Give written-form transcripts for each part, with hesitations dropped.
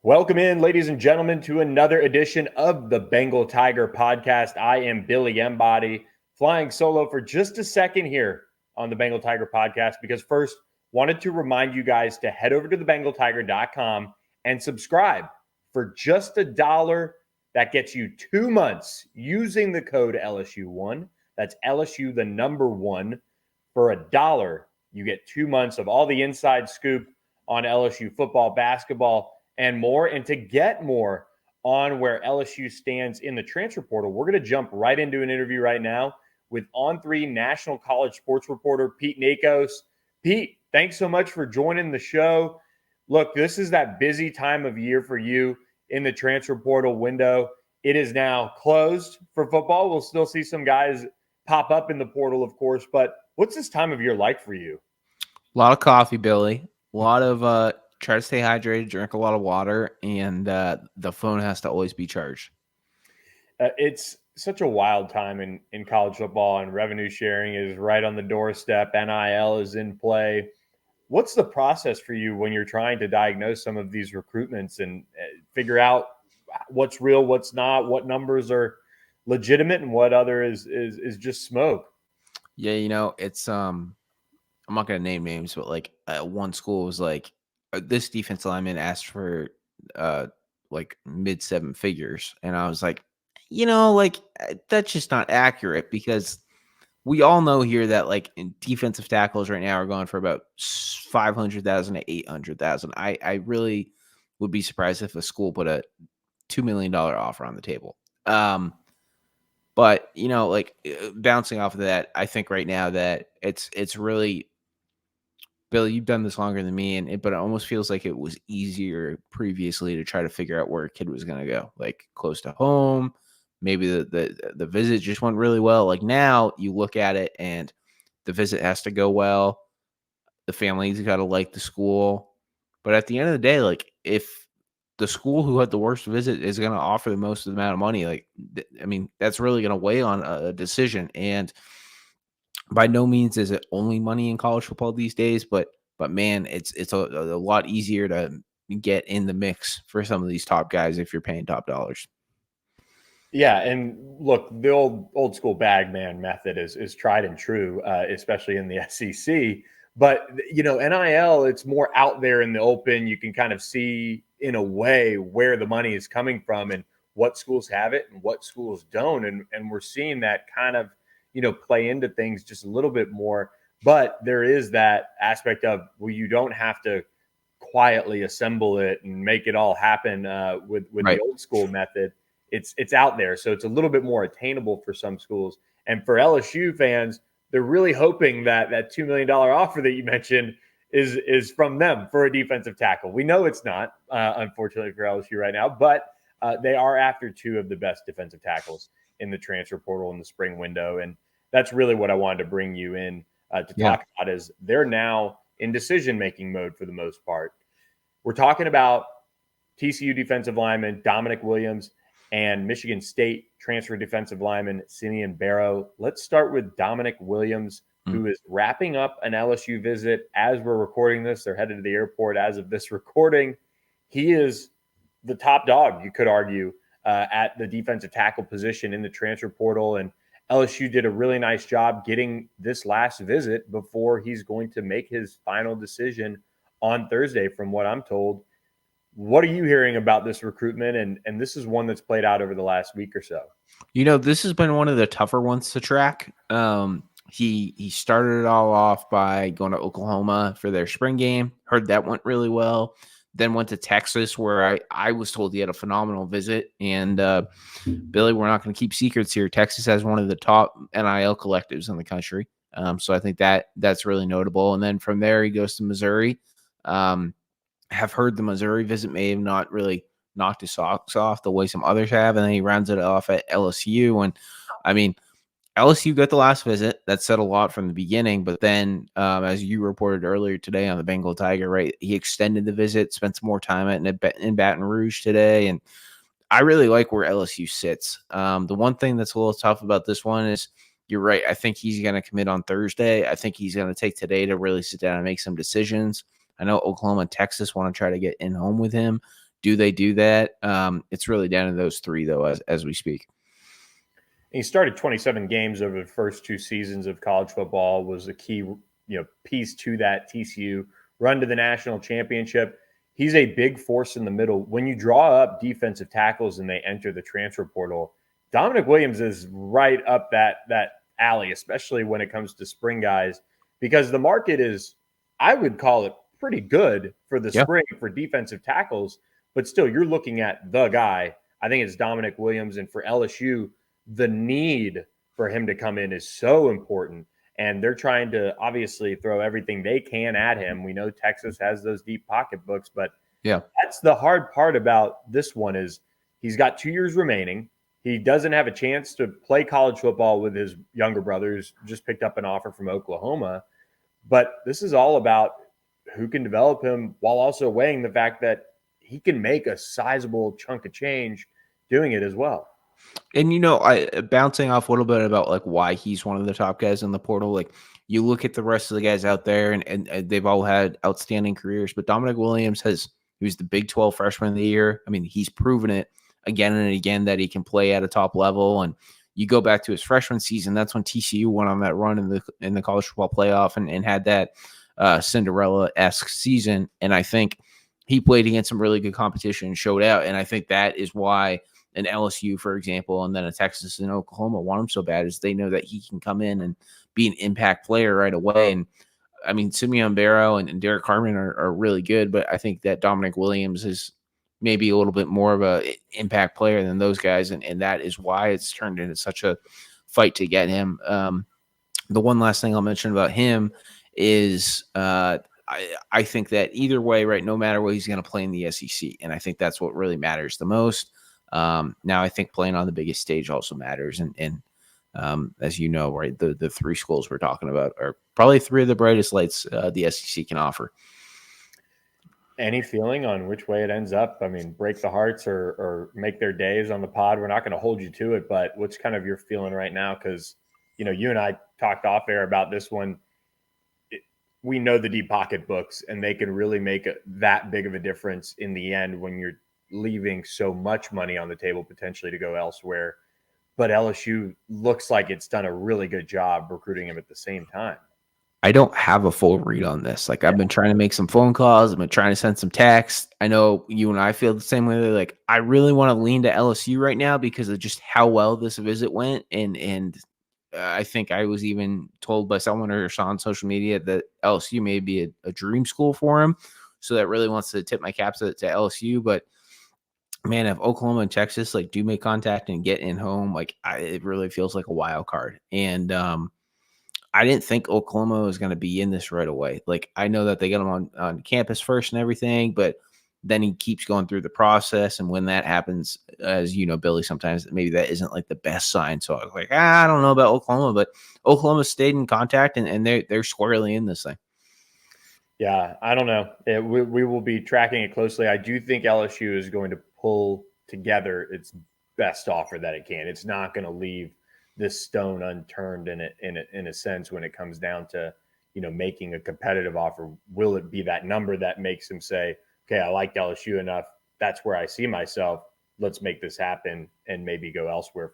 Welcome in, ladies and gentlemen, to another edition of the Bengal Tiger Podcast. I am Billy Embody, flying solo for just a second here on the Bengal Tiger Podcast because first, wanted to remind you guys to head over to thebengaltiger.com and subscribe for just $1. That gets you 2 months using the code LSU1. That's LSU, the number one. For $1, you get 2 months of all the inside scoop on LSU football, basketball, and more. And to get more on where LSU stands in the transfer portal, we're going to jump right into an interview right now with On3 national college sports reporter Pete Nakos. Pete, thanks so much for joining the show. Look, this is that busy time of year for you in the transfer portal window. It is now closed for football. We'll still see some guys pop up in the portal, of course, but what's this time of year like for you? A lot of coffee, Billy. A lot of try to stay hydrated, drink a lot of water, and the phone has to always be charged. It's such a wild time in college football, and revenue sharing is right on the doorstep. NIL is in play. What's the process for you when you're trying to diagnose some of these recruitments and figure out what's real, what's not, what numbers are legitimate, and what other is just smoke? Yeah, it's I'm not gonna name names, but like one school was like, this defensive lineman asked for like mid-7 figures, and I was like, that's just not accurate because we all know here that like defensive tackles right now are going for about 500,000 to 800,000. I really would be surprised if a school put a $2 million offer on the table. But bouncing off of that, I think right now that it's really, Billy, you've done this longer than me, but it almost feels like it was easier previously to try to figure out where a kid was going to go, like close to home. Maybe the visit just went really well. Like now you look at it and the visit has to go well. The family's got to like the school. But at the end of the day, like if the school who had the worst visit is going to offer the most amount of money, like, I mean, that's really going to weigh on a decision. And by no means is it only money in college football these days, but man, it's a lot easier to get in the mix for some of these top guys if you're paying top dollars. Yeah, and look, the old school bag man method is tried and true, especially in the SEC. But NIL, it's more out there in the open. You can kind of see in a way where the money is coming from and what schools have it and what schools don't, and we're seeing that kind of play into things just a little bit more. But there is that aspect of, well, you don't have to quietly assemble it and make it all happen with Right. the old school method. It's out there, so it's a little bit more attainable for some schools. And for LSU fans, they're really hoping that $2 million offer that you mentioned is from them for a defensive tackle. We know it's not, unfortunately, for LSU right now, but they are after two of the best defensive tackles in the transfer portal in the spring window. And that's really what I wanted to bring you in to talk about, is they're now in decision-making mode for the most part. We're talking about TCU defensive lineman Dominic Williams and Michigan State transfer defensive lineman Simeon Barrow. Let's start with Dominic Williams, who is wrapping up an LSU visit as we're recording this. They're headed to the airport as of this recording. He is the top dog, you could argue, at the defensive tackle position in the transfer portal. And LSU did a really nice job getting this last visit before he's going to make his final decision on Thursday, from what I'm told. What are you hearing about this recruitment? And this is one that's played out over the last week or so. This has been one of the tougher ones to track. He started it all off by going to Oklahoma for their spring game. Heard that went really well. Then went to Texas, where I was told he had a phenomenal visit. And Billy, we're not going to keep secrets here. Texas has one of the top NIL collectives in the country. So I think that's really notable. And then from there, he goes to Missouri. Have heard the Missouri visit may have not really knocked his socks off the way some others have, and then he rounds it off at LSU. And I mean, LSU got the last visit. That said a lot from the beginning, but then as you reported earlier today on the Bengal Tiger, right, he extended the visit, spent some more time in Baton Rouge today, and I really like where LSU sits. The one thing that's a little tough about this one is, you're right, I think he's going to commit on Thursday. I think he's going to take today to really sit down and make some decisions. I know Oklahoma and Texas want to try to get in home with him. Do they do that? It's really down to those three, though, as we speak. He started 27 games over the first 2 seasons of college football, was a key piece to that TCU run to the national championship. He's a big force in the middle. When you draw up defensive tackles and they enter the transfer portal, Dominic Williams is right up that alley, especially when it comes to spring guys, because the market is, I would call it pretty good for the spring for defensive tackles, but still you're looking at the guy. I think it's Dominic Williams, and for LSU, the need for him to come in is so important. And they're trying to obviously throw everything they can at him. We know Texas has those deep pocketbooks, but that's the hard part about this one is he's got 2 years remaining. He doesn't have a chance to play college football with his younger brother, who's just picked up an offer from Oklahoma. But this is all about who can develop him while also weighing the fact that he can make a sizable chunk of change doing it as well. And, I bouncing off a little bit about like why he's one of the top guys in the portal. Like you look at the rest of the guys out there and they've all had outstanding careers, but Dominic Williams he was the Big 12 freshman of the year. I mean, he's proven it again and again that he can play at a top level. And you go back to his freshman season, that's when TCU went on that run in the college football playoff and had that Cinderella-esque season. And I think he played against some really good competition and showed out. And I think that is why an LSU, for example, and then a Texas and Oklahoma want him so bad, is they know that he can come in and be an impact player right away. And I mean, Simeon Barrow and Derek Harmon are really good, but I think that Dominic Williams is maybe a little bit more of a impact player than those guys. And that is why it's turned into such a fight to get him. The one last thing I'll mention about him is I think that either way, right, no matter what, he's going to play in the SEC. And I think that's what really matters the most. Now I think playing on the biggest stage also matters. And as you know, right, the three schools we're talking about are probably three of the brightest lights the SEC can offer. Any feeling on which way it ends up? I mean, break the hearts or make their days on the pod. We're not going to hold you to it, but what's kind of your feeling right now? Because, you and I talked off air about this one. We know the deep pocket books, and they can really make that big of a difference in the end when you're leaving so much money on the table potentially to go elsewhere. But LSU looks like it's done a really good job recruiting him at the same time. I don't have a full read on this. Like I've been trying to make some phone calls. I've been trying to send some texts. I know you and I feel the same way. Like I really want to lean to LSU right now because of just how well this visit went. And I think I was even told by someone or on social media that LSU may be a dream school for him. So that really wants to tip my caps to LSU. But man, if Oklahoma and Texas like do make contact and get in home, like it really feels like a wild card. And I didn't think Oklahoma was going to be in this right away. Like I know that they got him on campus first and everything, but then he keeps going through the process. And when that happens, as you know, Billy, sometimes maybe that isn't like the best sign. So I was like, I don't know about Oklahoma, but Oklahoma stayed in contact and they're squarely in this thing. Yeah, I don't know. We will be tracking it closely. I do think LSU is going to pull together its best offer that it can. It's not going to leave this stone unturned in a sense when it comes down to, making a competitive offer. Will it be that number that makes him say, okay, I liked LSU enough. That's where I see myself. Let's make this happen and maybe go elsewhere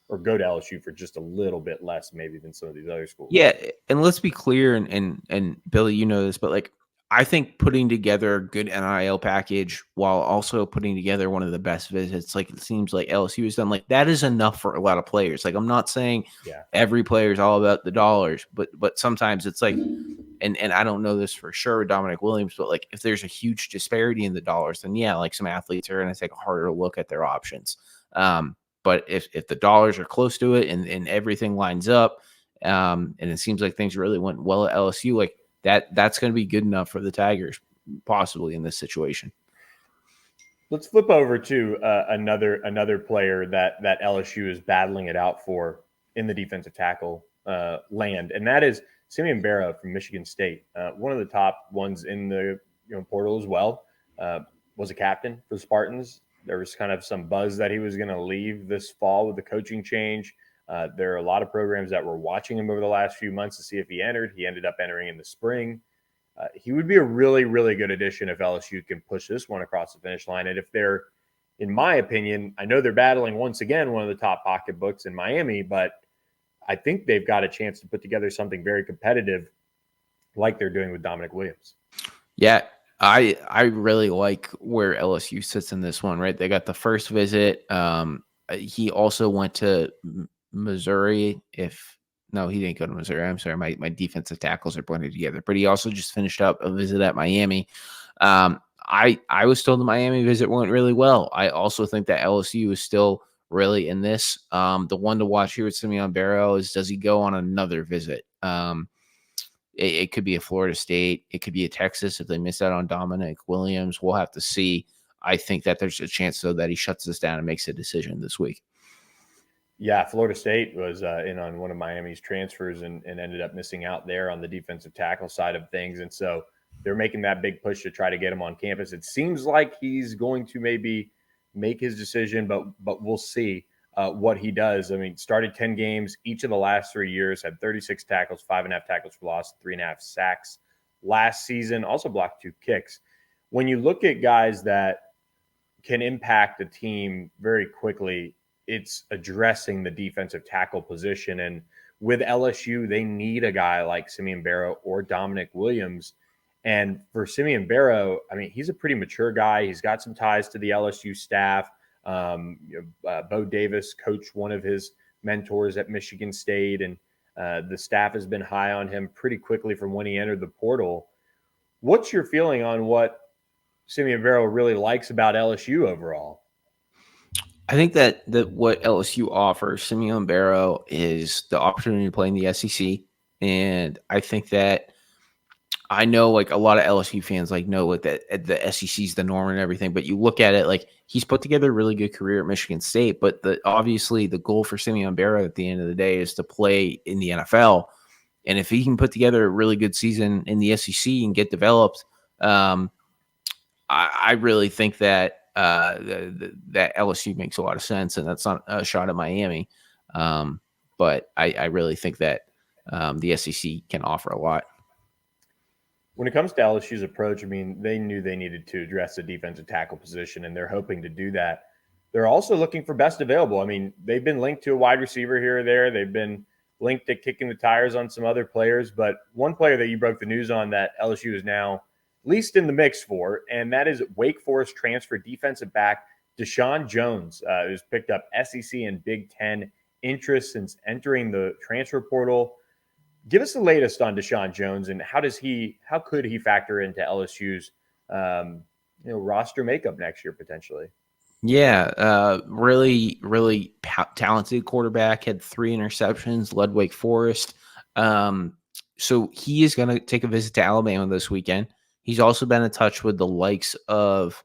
or go to LSU for just a little bit less maybe than some of these other schools. Yeah. And let's be clear. And Billy, you know this, but like, I think putting together a good NIL package while also putting together one of the best visits, like it seems like LSU has done, like that is enough for a lot of players. Like I'm not saying every player is all about the dollars, but sometimes it's like, and I don't know this for sure with Dominic Williams, but like if there's a huge disparity in the dollars, then like some athletes are going to take a harder look at their options. But if the dollars are close to it and everything lines up, and it seems like things really went well at LSU, like that's going to be good enough for the Tigers, possibly in this situation. Let's flip over to another player that LSU is battling it out for in the defensive tackle land, and that is Simeon Barrow from Michigan State, one of the top ones in the portal as well. Was a captain for the Spartans. There was kind of some buzz that he was going to leave this fall with the coaching change. There are a lot of programs that were watching him over the last few months to see if he entered. He ended up entering in the spring. He would be a really, really good addition if LSU can push this one across the finish line. And if they're, in my opinion, I know they're battling once again one of the top pocketbooks in Miami, but I think they've got a chance to put together something very competitive like they're doing with Dominic Williams. Yeah, I really like where LSU sits in this one, right? They got the first visit. He also went to Missouri. No, he didn't go to Missouri. I'm sorry. My defensive tackles are blended together. But he also just finished up a visit at Miami. I was told the Miami visit went really well. I also think that LSU is still really in this. The one to watch here with Simeon Barrow is, does he go on another visit? It could be a Florida State. It could be a Texas if they miss out on Dominic Williams. We'll have to see. I think that there's a chance, though, that he shuts this down and makes a decision this week. Yeah, Florida State was in on one of Miami's transfers and ended up missing out there on the defensive tackle side of things. And so they're making that big push to try to get him on campus. It seems like he's going to maybe make his decision, but we'll see what he does. I mean, started 10 games each of the last 3 years, had 36 tackles, 5.5 tackles for loss, 3.5 sacks last season, also blocked 2 kicks. When you look at guys that can impact a team very quickly, it's addressing the defensive tackle position. And with LSU, they need a guy like Simeon Barrow or Dominic Williams. And for Simeon Barrow, I mean, he's a pretty mature guy. He's got some ties to the LSU staff. Bo Davis coached one of his mentors at Michigan State, and the staff has been high on him pretty quickly from when he entered the portal. What's your feeling on what Simeon Barrow really likes about LSU overall? I think that what LSU offers Simeon Barrow is the opportunity to play in the SEC. And I think that I know like a lot of LSU fans like know like that the SEC is the norm and everything, but you look at it like he's put together a really good career at Michigan State, but obviously the goal for Simeon Barrow at the end of the day is to play in the NFL. And if he can put together a really good season in the SEC and get developed, I really think that that LSU makes a lot of sense, and that's not a shot at Miami. But I really think that the SEC can offer a lot. When it comes to LSU's approach, I mean, they knew they needed to address the defensive tackle position, and they're hoping to do that. They're also looking for best available. I mean, they've been linked to a wide receiver here or there. They've been linked to kicking the tires on some other players. But one player that you broke the news on that LSU is now at least in the mix for, and that is Wake Forest transfer defensive back Deshaun Jones, who's picked up SEC and Big Ten interest since entering the transfer portal. Give us the latest on Deshaun Jones and how could he factor into LSU's roster makeup next year potentially? Yeah, really, really talented quarterback. Had 3 interceptions, led Wake Forest. So he is going to take a visit to Alabama this weekend. He's also been in touch with the likes of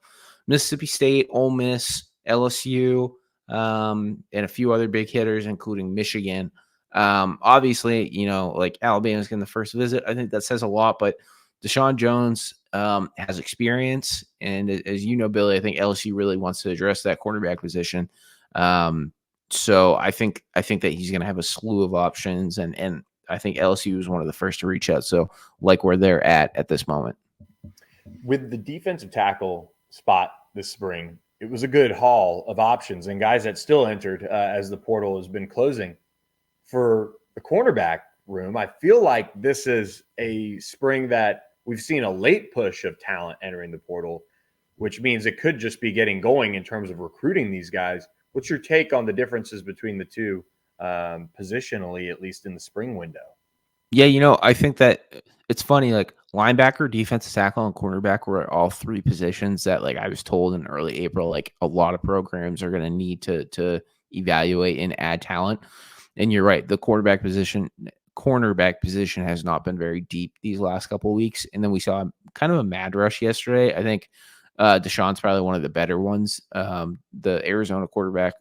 Mississippi State, Ole Miss, LSU, and a few other big hitters, including Michigan. Obviously, like Alabama's getting the first visit. I think that says a lot, but Deshaun Jones has experience. And as you know, Billy, I think LSU really wants to address that quarterback position. So I think that he's going to have a slew of options, and I think LSU is one of the first to reach out. So like where they're at this moment. With the defensive tackle spot this spring, it was a good haul of options and guys that still entered as the portal has been closing. For the cornerback room, I feel like this is a spring that we've seen a late push of talent entering the portal, which means it could just be getting going in terms of recruiting these guys. What's your take on the differences between the two positionally, at least in the spring window? Yeah, I think that it's funny, like linebacker, defensive tackle, and cornerback were all 3 positions that, like I was told in early April, like a lot of programs are going to need to evaluate and add talent. And you're right, the cornerback position has not been very deep these last couple of weeks. And then we saw kind of a mad rush yesterday. I think Deshaun's probably one of the better ones. The Arizona cornerback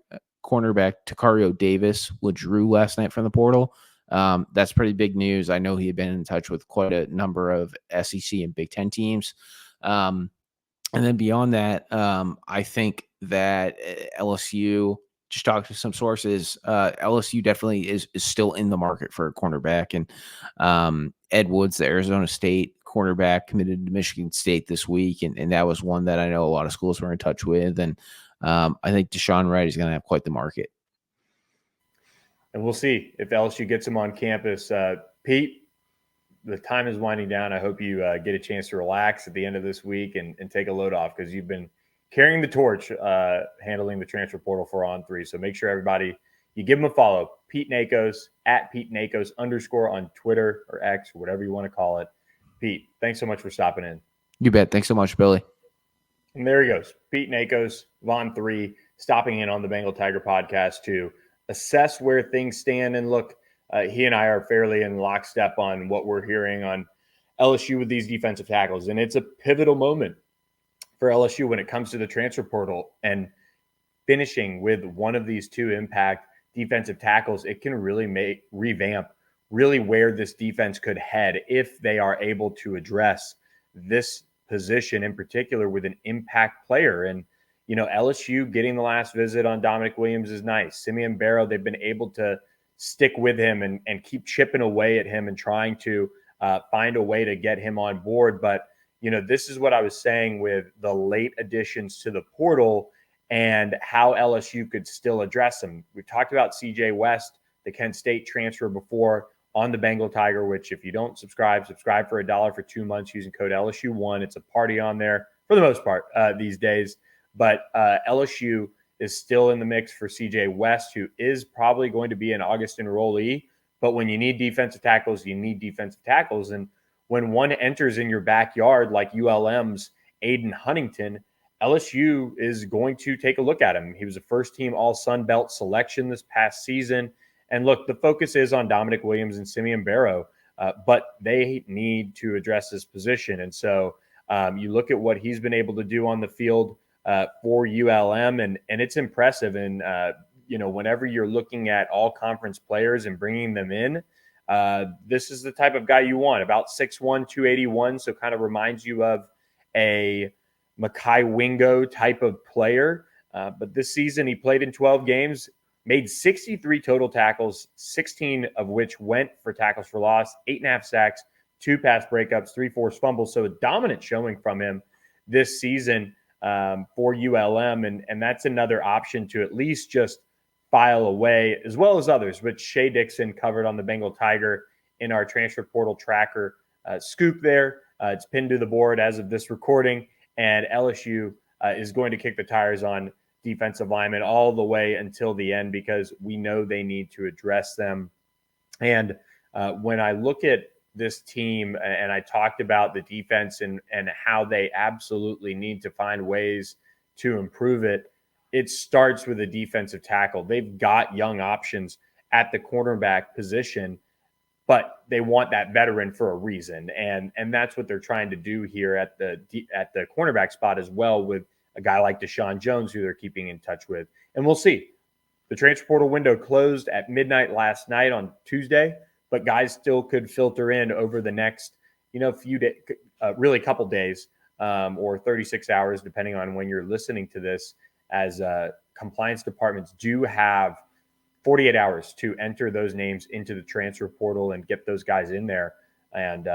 Takario Davis withdrew last night from the portal. That's pretty big news. I know he had been in touch with quite a number of SEC and Big Ten teams. And then beyond that, I think that LSU, just talked to some sources, LSU definitely is still in the market for a cornerback. And Ed Woods, the Arizona State cornerback committed to Michigan State this week, and that was one that I know a lot of schools were in touch with. And I think Deshaun Wright is going to have quite the market. And we'll see if LSU gets him on campus. Pete, the time is winding down. I hope you get a chance to relax at the end of this week and take a load off, because you've been carrying the torch, handling the transfer portal for On3. So make sure everybody, you give him a follow. Pete Nakos, at Pete Nakos _ on Twitter or X, or whatever you want to call it. Pete, thanks so much for stopping in. You bet. Thanks so much, Billy. And there he goes. Pete Nakos, On3, stopping in on the Bengal Tiger Podcast to assess where things stand. And look, he and I are fairly in lockstep on what we're hearing on LSU with these defensive tackles. And it's a pivotal moment for LSU when it comes to the transfer portal, and finishing with one of these two impact defensive tackles. It can really revamp really where this defense could head if they are able to address this position in particular with an impact player. And, you know, LSU getting the last visit on Dominic Williams is nice. Simeon Barrow, they've been able to stick with him and keep chipping away at him and trying to find a way to get him on board. But, you know, this is what I was saying with the late additions to the portal and how LSU could still address them. We've talked about CJ West, the Kent State transfer, before on the Bengal Tiger, which if you don't subscribe for $1 for 2 months using code LSU1. It's a party on there for the most part these days. But LSU is still in the mix for CJ West, who is probably going to be an August enrollee. But when you need defensive tackles, you need defensive tackles. And when one enters in your backyard like ULM's Aiden Huntington, LSU is going to take a look at him. He was a first-team All-Sun Belt selection this past season. And look, the focus is on Dominic Williams and Simeon Barrow, but they need to address this position. And so you look at what he's been able to do on the field for ULM, and it's impressive. And, you know, whenever you're looking at all-conference players and bringing them in, this is the type of guy you want, about 6'1", 281, so kind of reminds you of a Makai Wingo type of player. But this season he played in 12 games, made 63 total tackles, 16 of which went for tackles for loss, 8.5 sacks, 2 pass breakups, 3 forced fumbles. So a dominant showing from him this season for ULM. And that's another option to at least just file away, as well as others, which Shea Dixon covered on the Bengal Tiger in our transfer portal tracker scoop there. It's pinned to the board as of this recording. And LSU is going to kick the tires on defensive linemen all the way until the end, because we know they need to address them. And when I look at this team, and I talked about the defense and how they absolutely need to find ways to improve it, it starts with a defensive tackle. They've got young options at the cornerback position, but they want that veteran for a reason. And that's what they're trying to do here at the cornerback spot as well, with a guy like Deshaun Jones, who they're keeping in touch with. And we'll see. The transfer portal window closed at midnight last night on Tuesday, but guys still could filter in over the next, few days, really couple days, or 36 hours, depending on when you're listening to this, as compliance departments do have 48 hours to enter those names into the transfer portal and get those guys in there. And,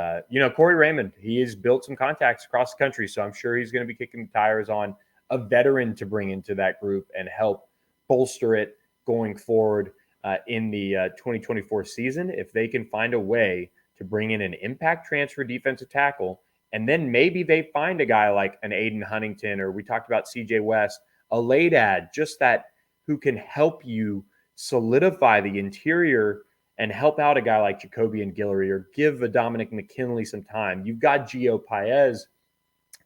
Corey Raymond, he has built some contacts across the country, so I'm sure he's going to be kicking the tires on a veteran to bring into that group and help bolster it going forward in the 2024 season. If they can find a way to bring in an impact transfer defensive tackle, and then maybe they find a guy like an Aiden Huntington, or we talked about CJ West, a late ad, just that who can help you solidify the interior and help out a guy like Jacoby and Guillory, or give a Dominic McKinley some time. You've got Gio Paez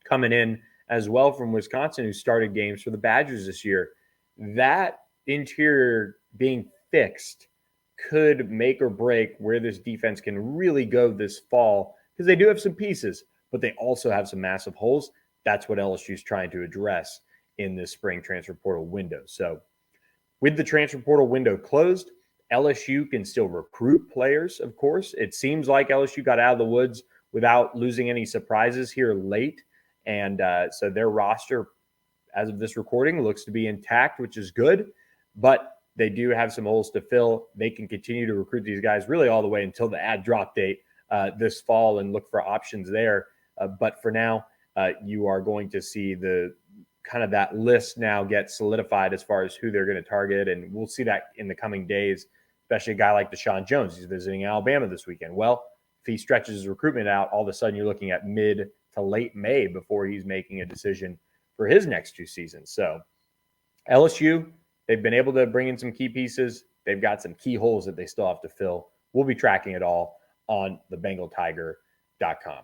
coming in as well from Wisconsin, who started games for the Badgers this year. That interior being fixed could make or break where this defense can really go this fall, because they do have some pieces, but they also have some massive holes. That's what LSU is trying to address in this spring transfer portal window. So with the transfer portal window closed, LSU can still recruit players, of course. It seems like LSU got out of the woods without losing any surprises here late. And so their roster, as of this recording, looks to be intact, which is good. But they do have some holes to fill. They can continue to recruit these guys really all the way until the ad drop date this fall and look for options there. But for now, you are going to see the kind of that list now get solidified as far as who they're going to target. And we'll see that in the coming days, especially a guy like Deshaun Jones. He's visiting Alabama this weekend. Well, if he stretches his recruitment out, all of a sudden you're looking at mid to late May before he's making a decision for his next 2 seasons. So LSU, they've been able to bring in some key pieces. They've got some key holes that they still have to fill. We'll be tracking it all on the BengalTiger.com.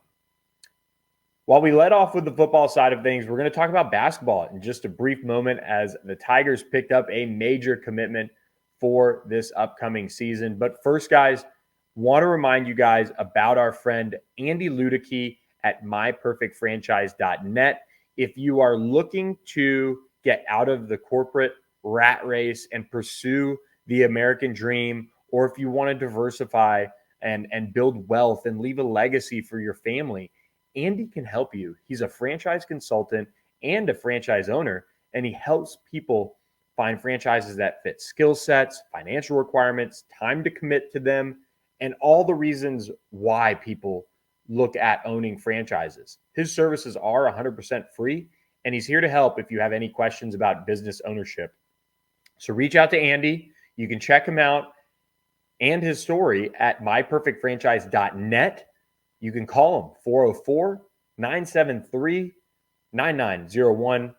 While we let off with the football side of things, we're going to talk about basketball in just a brief moment as the Tigers picked up a major commitment for this upcoming season. But first, guys, want to remind you guys about our friend Andy Ludicky at myperfectfranchise.net. If you are looking to get out of the corporate rat race and pursue the American dream, or if you want to diversify and build wealth and leave a legacy for your family, Andy can help you. He's a franchise consultant and a franchise owner, and he helps people find franchises that fit skill sets, financial requirements, time to commit to them, and all the reasons why people look at owning franchises. His services are 100% free, and he's here to help if you have any questions about business ownership. So reach out to Andy. You can check him out and his story at myperfectfranchise.net. You can call him 404-973-9901.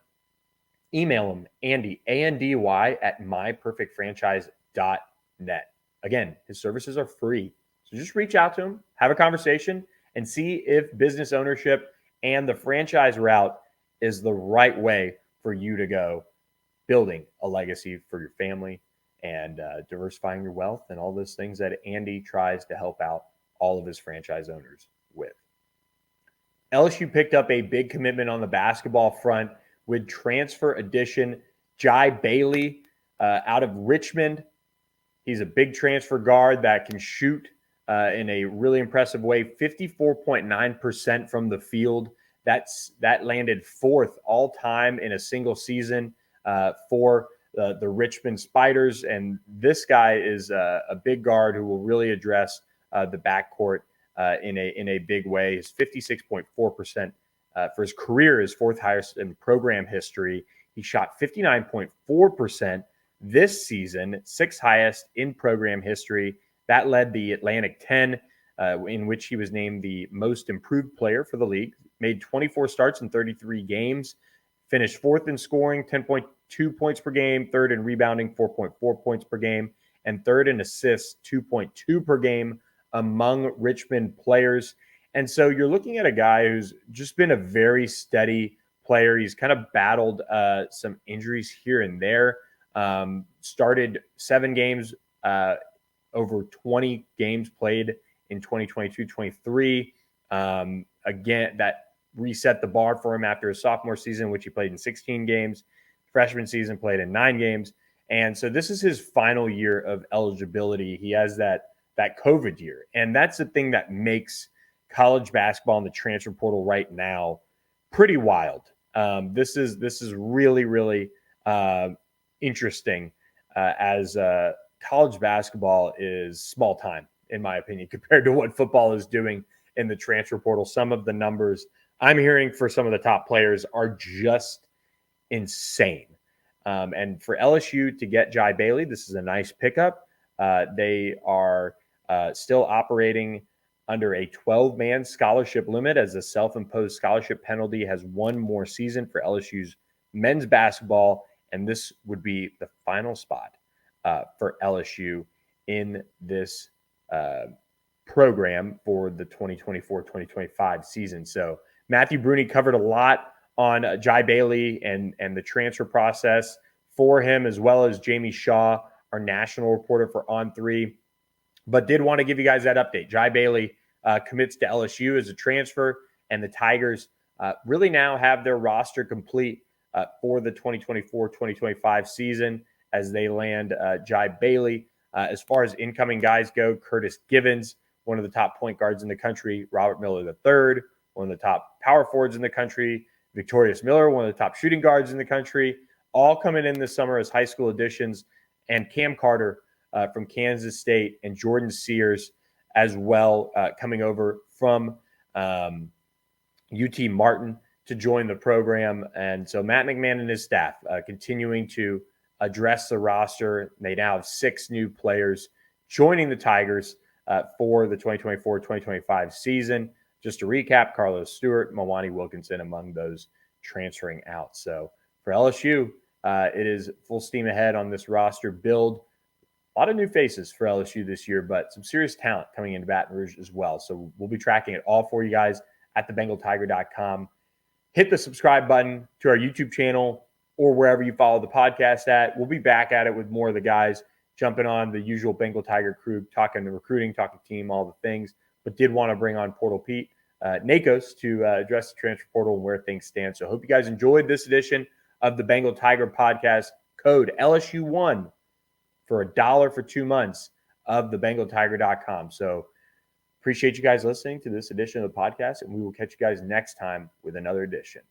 Email him, Andy, A-N-D-Y, at myperfectfranchise.net. Again, his services are free. So just reach out to him, have a conversation, and see if business ownership and the franchise route is the right way for you to go, building a legacy for your family and diversifying your wealth and all those things that Andy tries to help out all of his franchise owners with. LSU picked up a big commitment on the basketball front with transfer addition Dji Bailey out of Richmond. He's a big transfer guard that can shoot in a really impressive way, 54.9% from the field. That landed 4th all time in a single season for the Richmond Spiders. And this guy is a big guard who will really address the backcourt in a big way. His 56.4% for his career is 4th highest in program history. He shot 59.4% this season, 6th highest in program history. That led the Atlantic 10, in which he was named the most improved player for the league. Made 24 starts in 33 games, finished 4th in scoring, 10.2 points per game, 3rd in rebounding, 4.4 points per game, and 3rd in assists, 2.2 per game among Richmond players. And so you're looking at a guy who's just been a very steady player. He's kind of battled some injuries here and there. Started 7 games, over 20 games played in 2022-23. Again, that reset the bar for him after his sophomore season, which he played in 16 games. Freshman season played in 9 games. And so this is his final year of eligibility. He has that COVID year. And that's the thing that makes college basketball in the transfer portal right now pretty wild. This is really, really interesting as college basketball is small time, in my opinion, compared to what football is doing in the transfer portal. Some of the numbers I'm hearing for some of the top players are just insane. And for LSU to get Dji Bailey, this is a nice pickup. They are still operating under a 12-man scholarship limit, as the self-imposed scholarship penalty has 1 more season for LSU's men's basketball, and this would be the final spot for LSU in this program for the 2024-2025 season. So Matthew Bruni covered a lot on Dji Bailey and the transfer process for him, as well as Jamie Shaw, our national reporter for On3. But did want to give you guys that update. Dji Bailey commits to LSU as a transfer, and the Tigers really now have their roster complete for the 2024-2025 season as they land Dji Bailey. As far as incoming guys go, Curtis Givens, one of the top point guards in the country, Robert Miller III, one of the top power forwards in the country, Victorious Miller, one of the top shooting guards in the country, all coming in this summer as high school additions, and Cam Carter from Kansas State and Jordan Sears as well, coming over from UT Martin to join the program. And so Matt McMahon and his staff continuing to address the roster. They now have 6 new players joining the Tigers for the 2024-2025 season. Just to recap, Carlos Stewart, Mwani Wilkinson among those transferring out. So for LSU, it is full steam ahead on this roster build. A lot of new faces for LSU this year, but some serious talent coming into Baton Rouge as well. So we'll be tracking it all for you guys at thebengaltiger.com. Hit the subscribe button to our YouTube channel or wherever you follow the podcast at. We'll be back at it with more of the guys jumping on the usual Bengal Tiger crew, talking the recruiting, talking team, all the things, but did want to bring on Portal Pete Nakos to address the transfer portal and where things stand. So I hope you guys enjoyed this edition of the Bengal Tiger Podcast. Code LSU1 for $1 for 2 months of thebengaltiger.com. So appreciate you guys listening to this edition of the podcast, and we will catch you guys next time with another edition.